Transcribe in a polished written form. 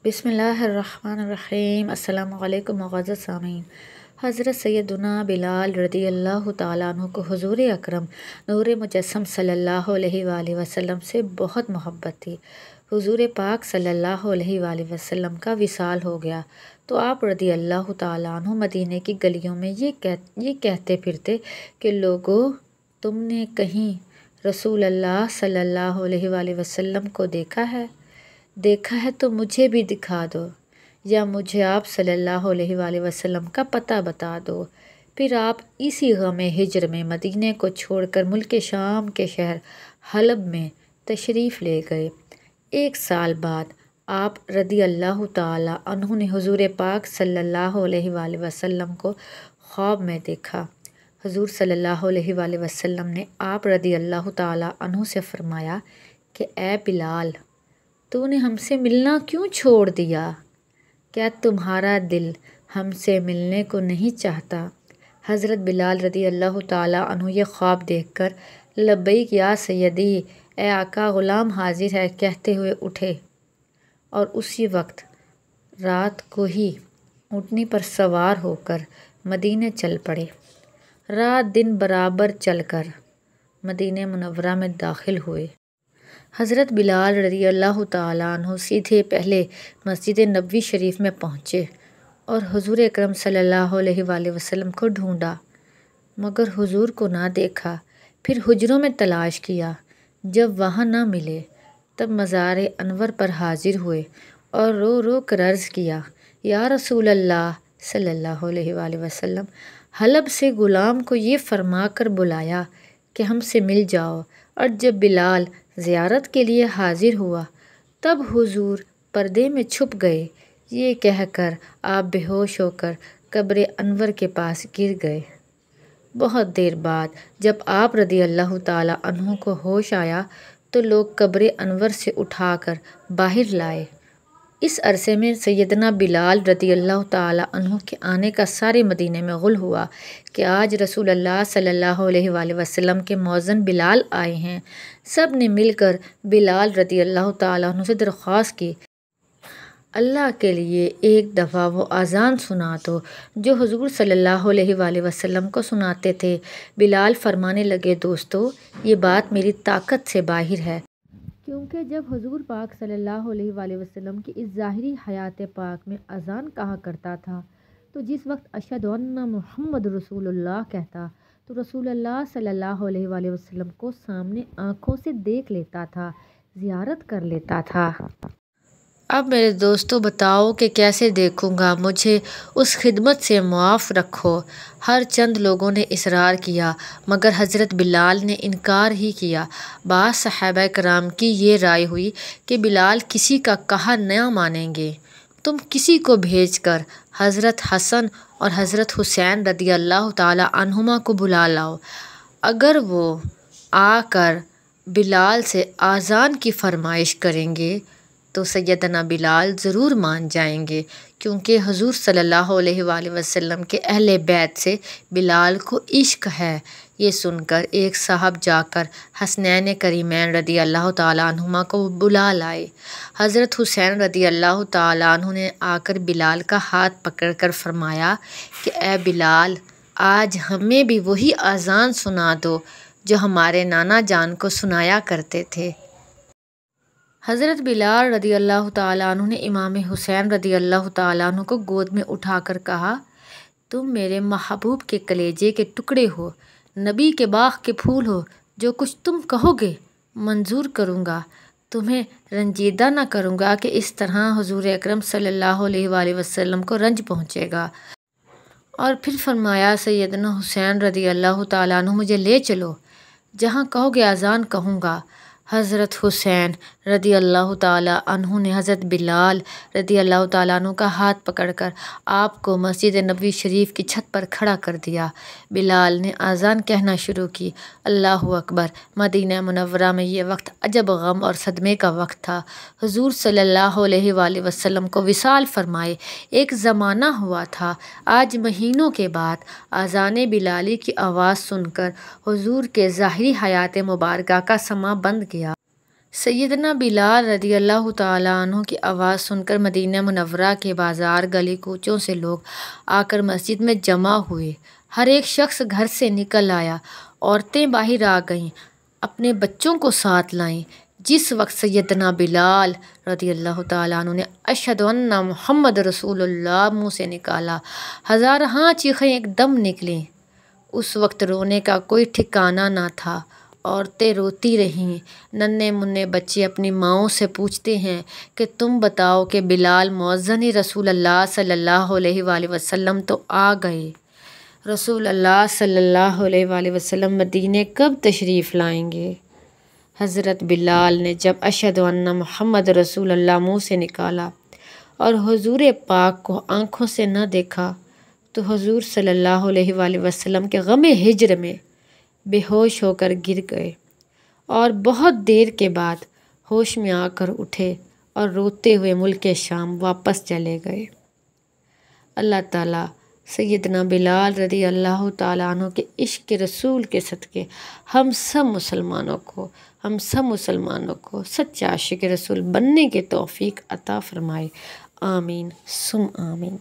بسم اللہ الرحمن الرحیم۔ السلام علیکم معزز سامعین۔ حضرت سیدنا بلال رضی اللہ تعالیٰ عنہ کو حضور اکرم نور مجسم صلی اللہ علیہ وآلہ وسلم سے بہت محبت تھی۔ حضور پاک صلی اللہ علیہ وآلہ وسلم کا وصال ہو گیا تو آپ رضی اللہ تعالیٰ عنہ مدینہ کی گلیوں میں یہ کہتے پھرتے کہ لوگو، تم نے کہیں رسول اللہ صلی اللہ علیہ وآلہ وسلم کو دیکھا ہے تو مجھے بھی دکھا دو، یا مجھے آپ صلی اللہ علیہ وآلہ وسلم کا پتہ بتا دو۔ پھر آپ اسی غم ہجر میں مدینہ کو چھوڑ کر ملک شام کے شہر حلب میں تشریف لے گئے۔ 1 سال بعد آپ رضی اللہ تعالیٰ عنہ نے حضور پاک صلی اللہ علیہ وآلہ وسلم کو خواب میں دیکھا۔ حضور صلی اللہ علیہ وآلہ وسلم نے آپ رضی اللہ تعالیٰ عنہ سے فرمایا کہ اے بلال، تو نے ہم سے ملنا کیوں چھوڑ دیا؟ کیا تمہارا دل ہم سے ملنے کو نہیں چاہتا؟ حضرت بلال رضی اللہ تعالیٰ عنہ یہ خواب دیکھ کر لبیک یا سیدی، اے آقا غلام حاضر ہے کہتے ہوئے اٹھے اور اسی وقت رات کو ہی اونٹنی پر سوار ہو کر مدینہ چل پڑے۔ رات دن برابر چل کر مدینہ منورہ میں داخل ہوئے۔ حضرت بلال رضی اللہ تعالیٰ عنہ سیدھے پہلے مسجد نبوی شریف میں پہنچے اور حضور اکرم صلی اللہ علیہ وآلہ وسلم کو ڈھونڈا، مگر حضور کو نہ دیکھا۔ پھر حجروں میں تلاش کیا، جب وہاں نہ ملے تب مزار انور پر حاضر ہوئے اور رو رو کر عرض کیا، یا رسول اللہ صلی اللہ علیہ وآلہ وسلم، حلب سے غلام کو یہ فرما کر بلایا کہ ہم سے مل جاؤ۔ اور جب بلال زیارت کے لیے حاضر ہوا تب حضور پردے میں چھپ گئے۔ یہ کہہ کر آپ بے ہوش ہو کر قبر انور کے پاس گر گئے۔ بہت دیر بعد جب آپ رضی اللہ تعالیٰ عنہ کو ہوش آیا تو لوگ قبر انور سے اٹھا کر باہر لائے۔ اس عرصے میں سیدنا بلال رضی اللہ تعالیٰ عنہ کے آنے کا سارے مدینہ میں غل ہوا کہ آج رسول اللہ صلی اللہ علیہ وآلہ وسلم کے مؤذن بلال آئے ہیں۔ سب نے مل کر بلال رضی اللہ تعالیٰ عنہ سے درخواست کی، اللہ کے لیے ایک دفعہ وہ اذان سنا دو جو حضور صلی اللہ علیہ وآلہ وسلم کو سناتے تھے۔ بلال فرمانے لگے، دوستو، یہ بات میری طاقت سے باہر ہے، کیونکہ جب حضور پاک صلی اللہ علیہ وآلہ وسلم کی اس ظاہری حیات پاک میں اذان کہا کرتا تھا تو جس وقت اشہد ان محمد رسول اللہ کہتا تو رسول اللہ صلی اللہ علیہ وآلہ وسلم کو سامنے آنکھوں سے دیکھ لیتا تھا، زیارت کر لیتا تھا۔ اب میرے دوستو بتاؤ کہ کیسے دیکھوں گا، مجھے اس خدمت سے معاف رکھو۔ ہر چند لوگوں نے اصرار کیا مگر حضرت بلال نے انکار ہی کیا۔ بعض صحابہ کرام کی یہ رائے ہوئی کہ بلال کسی کا کہا نہ مانیں گے، تم کسی کو بھیج کر حضرت حسن اور حضرت حسین رضی اللہ تعالیٰ عنہما کو بلا لاؤ۔ اگر وہ آ کر بلال سے اذان کی فرمائش کریں گے تو سیدنا بلال ضرور مان جائیں گے، کیونکہ حضور صلی اللہ علیہ وآلہ وسلم کے اہل بیت سے بلال کو عشق ہے۔ یہ سن کر ایک صاحب جا کر حسنین کریمین رضی اللہ تعالیٰ عنہما کو بلا لائے۔ حضرت حسین رضی اللہ تعالیٰ عنہ نے آ کر بلال کا ہاتھ پکڑ کر فرمایا کہ اے بلال، آج ہمیں بھی وہی اذان سنا دو جو ہمارے نانا جان کو سنایا کرتے تھے۔ حضرت بلال رضی اللہ تعالیٰ عنہ نے امام حسین رضی اللہ تعالیٰ عنہ کو گود میں اٹھا کر کہا، تم میرے محبوب کے کلیجے کے ٹکڑے ہو، نبی کے باغ کے پھول ہو، جو کچھ تم کہو گے منظور کروں گا، تمہیں رنجیدہ نہ کروں گا کہ اس طرح حضور اکرم صلی اللہ علیہ وآلہ وسلم کو رنج پہنچے گا۔ اور پھر فرمایا، سیدنا حسین رضی اللہ تعالیٰ عنہ مجھے لے چلو، جہاں کہو گے اذان کہوں گا۔ حضرت حسین رضی اللہ تعالیٰ عنہ نے حضرت بلال رضی اللہ تعالیٰ عنہ کا ہاتھ پکڑ کر آپ کو مسجد نبوی شریف کی چھت پر کھڑا کر دیا۔ بلال نے اذان کہنا شروع کی، اللہ اکبر۔ مدینہ منورہ میں یہ وقت عجب غم اور صدمے کا وقت تھا۔ حضور صلی اللہ علیہ وآلہ وسلم کو وصال فرمائے ایک زمانہ ہوا تھا۔ آج مہینوں کے بعد اذان بلالی کی آواز سن کر حضور کے ظاہری حیات مبارکہ کا سماں بند گیا۔ سیدنا بلال رضی اللہ تعالیٰ عنہ کی آواز سن کر مدینہ منورہ کے بازار گلی کوچوں سے لوگ آ کر مسجد میں جمع ہوئے۔ ہر ایک شخص گھر سے نکل آیا، عورتیں باہر آ گئیں، اپنے بچوں کو ساتھ لائیں۔ جس وقت سیدنا بلال رضی اللہ تعالیٰ عنہ نے اشہد ان محمد رسول اللہ منہ سے نکالا، ہزارہا چیخیں ایک دم نکلیں۔ اس وقت رونے کا کوئی ٹھکانہ نہ تھا، عورتیں روتی رہیں۔ ننھے منھے بچے اپنی ماؤں سے پوچھتے ہیں کہ تم بتاؤ کہ بلال مؤذن رسول اللہ صلی اللہ علیہ وآلہ وسلم تو آ گئے، رسول اللہ صلی اللہ علیہ وآلہ وسلم مدینے کب تشریف لائیں گے؟ حضرت بلال نے جب اشہد ان محمد رسول اللہ منہ سے نکالا اور حضور پاک کو آنکھوں سے نہ دیکھا تو حضور صلی اللہ علیہ وآلہ وسلم کے غم ہجر میں بے ہوش ہو کر گر گئے، اور بہت دیر کے بعد ہوش میں آ کر اٹھے اور روتے ہوئے ملک شام واپس چلے گئے۔ اللہ تعالیٰ سیدنا بلال رضی اللہ تعالیٰ عنہ کے عشق رسول کے صدقے ہم سب مسلمانوں کو سچا عاشق رسول بننے کے توفیق عطا فرمائے، آمین ثم آمین۔